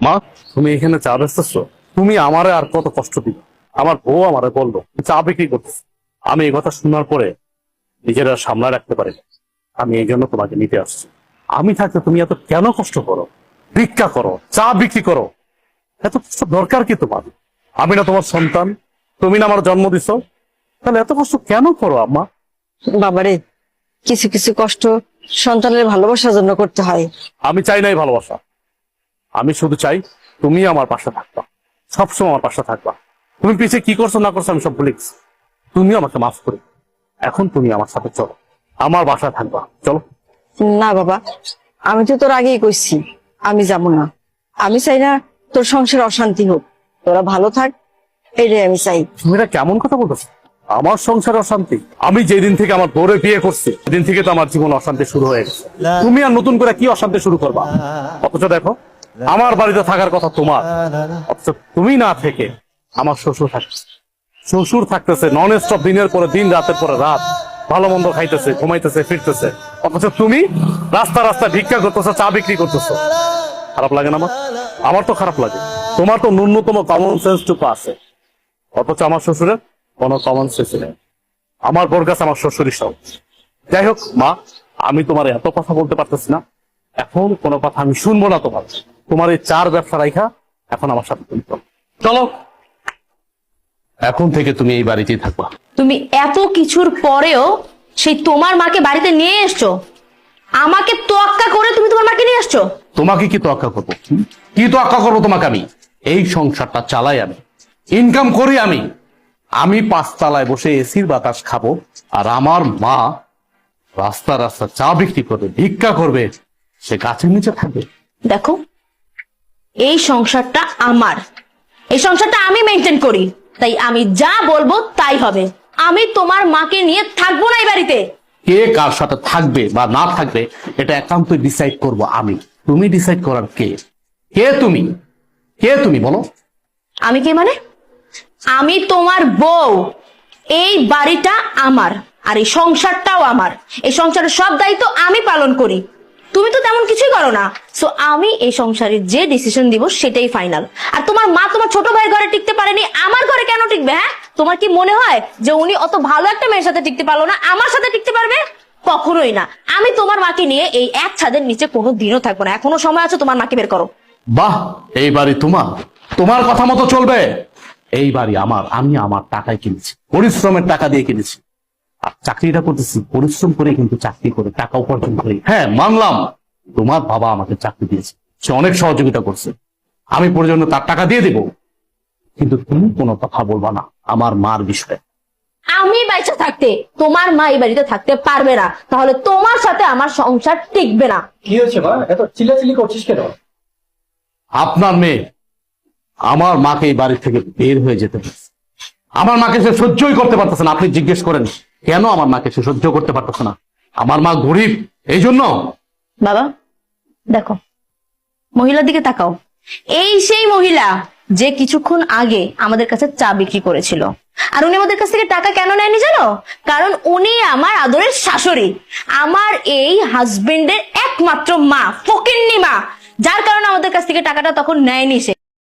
মা, তুমি এখানে চা বেচতেছো? তুমি আমারে আর কত কষ্ট দিবে? আমার বউ আমারে বললো চা বিক্রি করতেছে। আমি এই কথা শোনার পরে নিজেরা সামলায় রাখতে পারি না। আমি এই জন্য তোমাকে নিতে আসছি। আমি থাকতে তুমি এত কেন কষ্ট করো? ভিক্ষা করো, চা বিক্রি করো, এত কষ্ট দরকার কি তোমার? আমি না তোমার সন্তান? তুমি না আমার জন্ম দিছো? তাহলে এত কষ্ট কেন করো আম্মা? বাবারে, কিছু কিছু কষ্ট সন্তানের ভালোবাসার জন্য করতে হয়। আমি চাই নাই ভালোবাসা, আমি শুধু চাই তুমি আমার পাশে থাকবা, সবসময় আমার পাশে থাকবা। তুমি পিছিয়ে কি করছো না করছো আমি সব ভুলে গেছি। তুমি আমাকে মাফ করে এখন তুমি আমার সাথে চলো, আমার বাসায় থাকবা, চলো। না বাবা, আমি তো তোর আগেই কইছি আমি যাব না। আমি চাই না তোর সংসারে অশান্তি হোক, তোরা ভালো থাক, এটাই আমি চাই। তুমি এটা কেমন কথা বলতেছো? আমার সংসারে অশান্তি? আমি যেদিন থেকে আমার বউরে বিয়ে করছি সেদিন থেকে তো আমার জীবন অশান্তি শুরু হয়ে গেছে। তুমি আর নতুন করে কি অশান্তি শুরু করবা? অথচ দেখো, আমার বাড়িতে থাকার কথা তোমার, অথচ তুমি না থেকে আমার শ্বশুর থাকছে। শ্বশুর থাকতেছে নন স্টপ, দিনের পরে দিন, রাতের পরে রাত, ভালো মন্দ খাইতেছে, ঘুমাইতেছে, ফিরতেছে। অথচ তুমি রাস্তা রাস্তায় ভিক্ষা করতেছো, চা বিক্রি করতেছো। খারাপ লাগে না আমার? আমার তো খারাপ লাগে। তোমার তো ন্যূনতম কমন সেন্স টুকু আছে, অথচ আমার শ্বশুরের কোনো কমন সেন্স নেই। আমার বোর কাছে আমার শ্বশুরই সব। যাই হোক মা, আমি তোমার এত কথা বলতে পারতেছি না, এখন কোনো কথা আমি শুনবো না তোমার। তোমার এই চার ব্যবসা রাইখা এখন আমার সাথে তুমি চলো। চলো, এখন থেকে তুমি এই বাড়িতেই থাকবা। তুমি এত কিছুর পরেও সেই তোমার মাকে বাড়িতে নিয়ে এসছো, আমাকে তোয়াক্কা করে তুমি তোমার মাকে নিয়ে আসছো। তোমাকে কি তোয়াক্কা করবো? কি তোয়াক্কা করবো তোমাকে? আমি এই সংসারটা চালাই, আমি ইনকাম করি, আমি পাঁচতলায় বসে এসির বাতাস খাবো, আর আমার মা রাস্তা রাস্তা চা বিক্রি করবে, ভিক্ষা করবে, সে গাছের নিচে থাকবে। দেখো, এই সংসারটা আমার, এই সংসারটা আমি মেনটেন করি, তাই আমি যা বলবো তাই হবে। আমি তোমার মাকে নিয়ে থাকবো না এই বাড়িতে। কে কার সাথে থাকবে বা না থাকবে এটা একান্তই ডিসাইড করব আমি। তুমি ডিসাইড করার কে? কে তুমি? কে তুমি বলো? আমি কে মানে? আমি তোমার বউ। এই বাড়িটা আমার, আর এই সংসারটাও আমার। এই সংসারের সব দায়িত্ব আমি পালন করি, তুমি তো তেমন কিছুই করো না। সো আমি এই সংসারে যে ডিসিশন দিব সেটাই ফাইনাল। আর তোমার মা তোমার ছোট ভাইয়ের ঘরে টিকতে পারেনি, আমার ঘরে কেন টিকবে? হ্যাঁ, তোমার কি মনে হয় যে উনি অত ভালো একটা মেয়ের সাথে টিকতে পারলো না, আমার সাথে টিকতে পারবে? কখনোই না। আমি তোমার মাকে নিয়ে এই এক ছাদের নিচে কোনো দিনও থাকবো না। এখনো সময় আছে, তোমার মাকে বের করো। বাহ, এই বাড়ি তোমার, তোমার কথা মতো চলবে। এই বাড়ি আমার, আমি আমার টাকায় কিনেছি, পরিশ্রমের টাকা দিয়ে কিনেছি। আর চাকরিটা করতেছি পরিশ্রম করে, কিন্তু চাকরি করে টাকা উপার্জন করি। হ্যাঁ মানলাম, তোমার বাবা আমাকে চাকরি দিয়েছে, সে অনেক সহযোগিতা করছে, আমি প্রয়োজনে তার টাকা দিয়ে দেব। কিন্তু তুমি কোনো কথা বলবা না আমার মার বিষয়ে। আমি বাইচা থাকতে তোমার মা এই বাড়িতে থাকতে পারবে না, তাহলে তোমার সাথে আমার সংসার টিকবে না। কি হয়েছে মা, এত চিল্লাচিল্লি করছিস কেন? আপনার মেয়ে আমার মাকে এই বাড়ি থেকে বের হয়ে যেতে বলছে। আমার মাকে সে সহ্যই করতে পারতেছে না। আপনি জিজ্ঞেস করেন কেন আমার মাকে সে সহ্য করতে পারতেছে না? আমার মা গরিব, এই জন্য। বাবা দেখো, মহিলার দিকে তাকাও। এই সেই মহিলা যে কিছুক্ষণ আগে আমাদের কাছে চা বিক্রি করেছিল। আর উনি আমাদের কাছ থেকে টাকা কেন নেয়নি জানো? কারণ উনি আমার আদরের শাশুড়ি, আমার এই হাজবেন্ডের একমাত্র মা, ফকিন্নি মা, যার কারণে আমাদের কাছ থেকে টাকাটা তখন নেয়নি সে।